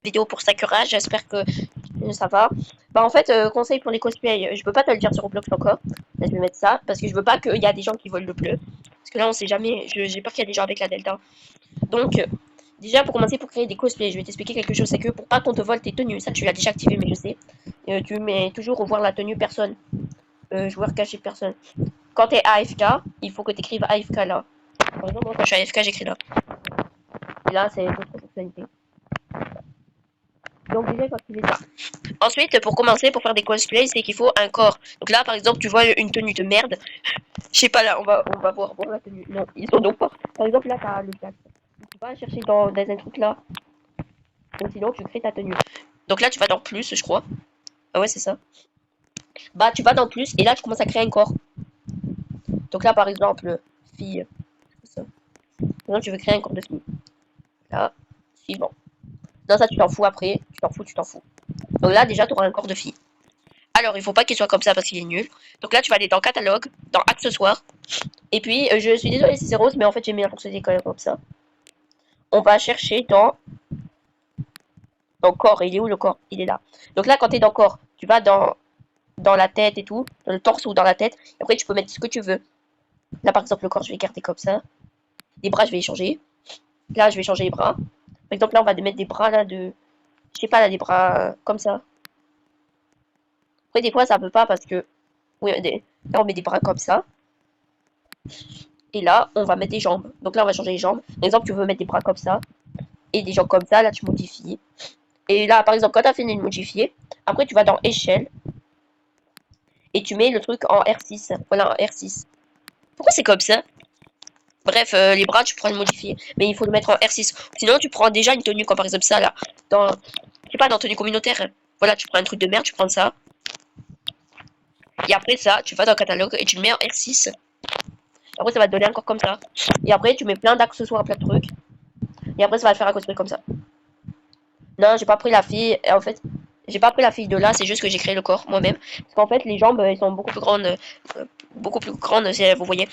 vidéo pour Sakura, j'espère que ça va. Bah en fait, conseil pour les cosplays, je peux pas te le dire sur Roblox encore. Là, je vais mettre ça, parce que je veux pas qu'il y a des gens qui volent le bleu. Parce que là, on sait jamais, j'ai peur qu'il y a des gens avec la Delta. Donc, déjà, pour commencer, pour créer des cosplays, je vais t'expliquer quelque chose, c'est que pour pas qu'on te vole tes tenues, ça tu l'as déjà activé, mais je sais. Tu mets toujours revoir la tenue personne. Joueur caché personne. Quand t'es AFK, il faut que t'écrives AFK là. Par exemple, moi, quand je suis AFK, j'écris là. Et là, c'est d'autres fonctionnalités. Donc déjà, il faut activer ça. Ensuite, pour commencer, pour faire des cosplays, c'est qu'il faut un corps. Donc là, par exemple, tu vois une tenue de merde. Je sais pas, là, on va voir la tenue. Non, ils sont donc pas. Par exemple, là, t'as le black. Tu vas chercher dans un truc là. Donc sinon, tu crées ta tenue. Donc là, tu vas dans plus, je crois. Ah ouais, c'est ça. Bah, tu vas dans plus et là, tu commences à créer un corps. Donc là, par exemple, fille. Ça. Maintenant, tu veux créer un corps de fille. Là, suivant. Non, ça, tu t'en fous après. Tu t'en fous, tu t'en fous. Donc là, déjà, tu auras un corps de fille. Alors, il faut pas qu'il soit comme ça parce qu'il est nul. Donc là, tu vas aller dans catalogue, dans accessoires. Et puis, je suis désolée si c'est rose, mais en fait, j'ai mis la fonctionnalité quand même comme ça. On va chercher dans corps. Il est où le corps? Il est là. Donc là, quand tu es dans corps, tu vas dans la tête et tout, dans le torse ou dans la tête. Et après, tu peux mettre ce que tu veux. Là, par exemple, le corps, je vais garder comme ça. Les bras, je vais changer. Là, je vais changer les bras. Par exemple, là, on va mettre des bras là de. Je sais pas, là, des bras comme ça. Après, des fois, ça peut pas parce que. Oui, là, on met des bras comme ça. Et là, on va mettre des jambes. Donc là, on va changer les jambes. Par exemple, tu veux mettre des bras comme ça. Et des jambes comme ça, là, tu modifies. Et là, par exemple, quand tu as fini de modifier, après, tu vas dans échelle. Et tu mets le truc en R6. Voilà, en R6. Pourquoi c'est comme ça? Bref, les bras, tu pourras le modifier. Mais il faut le mettre en R6. Sinon, tu prends déjà une tenue, comme par exemple ça, là. Je sais pas, dans tenue communautaire. Voilà, tu prends un truc de merde, tu prends ça. Et après ça, tu vas dans le catalogue et tu le mets en R6. Après, ça va te donner encore comme ça. Et après, tu mets plein d'accessoires, plein de trucs. Et après, ça va te faire un cosplay comme ça. Non, j'ai pas pris la fille. En fait, j'ai pas pris la fille de là, c'est juste que j'ai créé le corps moi-même. Parce qu'en fait, les jambes, elles sont beaucoup plus grandes. Si vous voyez.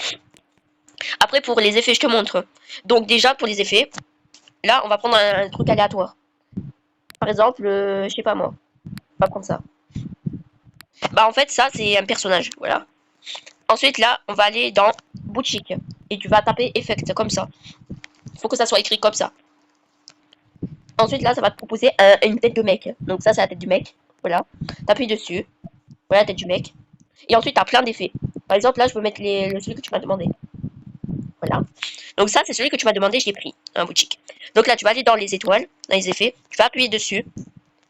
Après, pour les effets, je te montre. Donc, déjà, pour les effets, là, on va prendre un truc aléatoire. Par exemple, je sais pas moi. On va prendre ça. Bah, en fait, ça, c'est un personnage. Voilà. Ensuite, là, on va aller dans boutique. Et tu vas taper effect, comme ça. Il faut que ça soit écrit comme ça. Ensuite, là, ça va te proposer une tête de mec. Donc, ça, c'est la tête du mec. Voilà. T'appuies dessus. Voilà la tête du mec. Et ensuite, t'as plein d'effets. Par exemple, là, je peux mettre celui que tu m'as demandé. Voilà. Donc, ça, c'est celui que tu m'as demandé, je l'ai pris. En boutique. Donc, là, tu vas aller dans les étoiles, dans les effets. Tu vas appuyer dessus.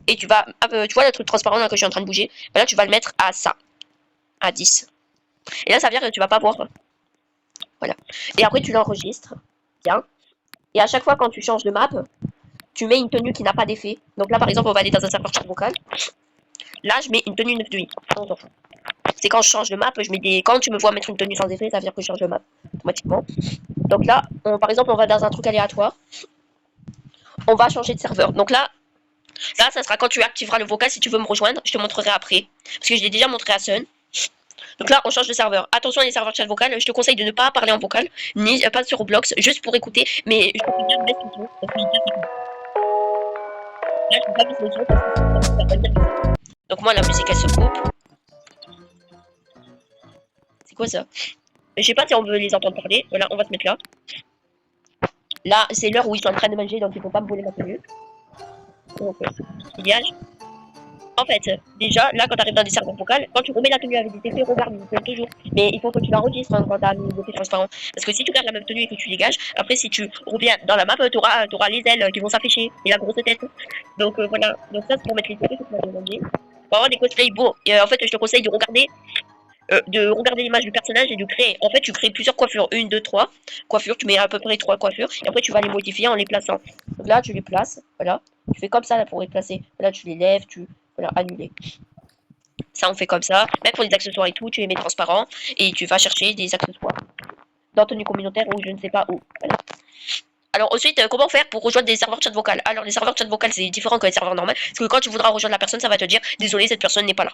Et tu vas. Tu vois le truc transparent là que je suis en train de bouger. Là, tu vas le mettre à ça. À 10. Et là, ça veut dire que tu vas pas voir. Voilà. Et après, tu l'enregistres. Bien. Et à chaque fois, quand tu changes de map, tu mets une tenue qui n'a pas d'effet. Donc là, par exemple, on va aller dans un serveur chat vocal. Là, je mets une tenue 9 de 8. C'est quand je change de map, je mets des. Quand tu me vois mettre une tenue sans effet, ça veut dire que je change de map automatiquement. Donc là, par exemple, on va dans un truc aléatoire. On va changer de serveur. Donc là, ça sera quand tu activeras le vocal si tu veux me rejoindre. Je te montrerai après. Parce que je l'ai déjà montré à Sun. Donc là, on change de serveur. Attention à les serveurs chat vocal. Je te conseille de ne pas parler en vocal, ni pas sur Roblox, juste pour écouter. Mais je peux bien mettre le son parce que j'ai bien écouté. Là, je peux pas mettre le son parce que ça va bien. Donc moi, la musique, elle se coupe. C'est quoi ça? Je sais pas si on veut les entendre parler. Voilà, on va se mettre là. Là, c'est l'heure où ils sont en train de manger, donc il faut pas me voler ma tenue. Donc, dégage. En fait, déjà, là, quand tu arrives dans des serveurs vocaux, quand tu remets la tenue avec des effets, regarde, ils peuvent toujours. Mais il faut que tu l'enregistres quand tu as mis des effets transparents. Parce que si tu gardes la même tenue et que tu dégages, après, si tu reviens dans la map, tu auras les ailes qui vont s'afficher et la grosse tête. Donc, voilà. Donc, ça, c'est pour mettre les effets que tu m'as demandé. Pour avoir des cosplays beaux, en fait, je te conseille de regarder l'image du personnage et de créer. En fait, tu crées plusieurs coiffures. 1, 2, 3 coiffures. Tu mets à peu près 3 coiffures. Et après, tu vas les modifier en les plaçant. Donc là, tu les places. Voilà. Tu fais comme ça là pour les placer. Là, tu les lèves. Voilà, annuler. Ça, on fait comme ça. Même pour les accessoires et tout, tu les mets transparents. Et tu vas chercher des accessoires. Dans tenue communautaire ou je ne sais pas où. Voilà. Alors ensuite, comment faire pour rejoindre des serveurs chat vocal? Alors les serveurs chat vocal, c'est différent que les serveurs normaux. Parce que quand tu voudras rejoindre la personne, ça va te dire désolé, cette personne n'est pas là.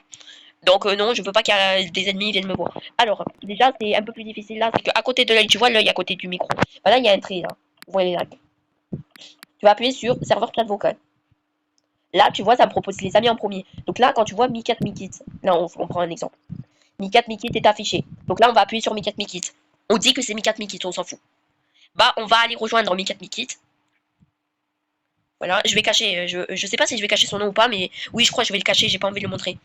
Donc non, je veux pas qu'il y ait des ennemis viennent me voir. Alors, déjà, c'est un peu plus difficile là, c'est qu'à côté de l'œil, tu vois l'œil à côté du micro. Bah, là, il y a un trait là. Vous voyez là. Tu vas appuyer sur serveur chat vocal. Là, tu vois, ça me propose les amis en premier. Donc là, quand tu vois Mikat Mikit, là, on prend un exemple. Mikat Mikit est affiché. Donc là, on va appuyer sur Mikat Mikit. On dit que c'est Mikat Mikit, on s'en fout. Bah, on va aller rejoindre Mikat Mikit. Voilà, je vais cacher, je sais pas si je vais cacher son nom ou pas, mais oui, je crois que je vais le cacher, j'ai pas envie de le montrer.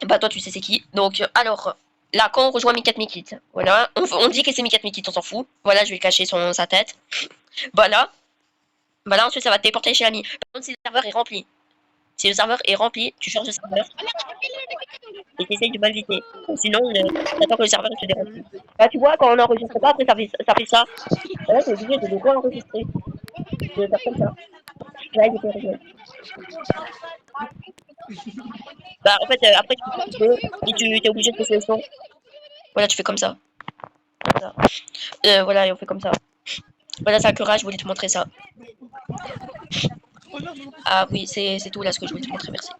Bah, toi, tu sais c'est qui. Donc, alors, là, quand on rejoint Mikat Mikit, voilà, on dit que c'est Mikat Mikit, on s'en fout. Voilà, je vais cacher sa tête. Voilà. Bah là, ensuite, ça va te téléporter chez l'ami. Par contre, si le serveur est rempli, si le serveur est rempli, tu changes de serveur et tu essayes de m'inviter. Sinon, t'attends que le serveur se déremplit. Bah, tu vois, quand on n'enregistre pas, après, ça fait ça. Là, t'es obligé de re-enregistrer. De faire comme ça. Là, il était réglé. Bah, en fait, après, tu fais ce que tu veux et tu es obligé de passer le son. Voilà, tu fais comme ça. Voilà, voilà, et on fait comme ça. Voilà, Sakura, je voulais te montrer ça. Ah oui, c'est tout là ce que je voulais te montrer, merci.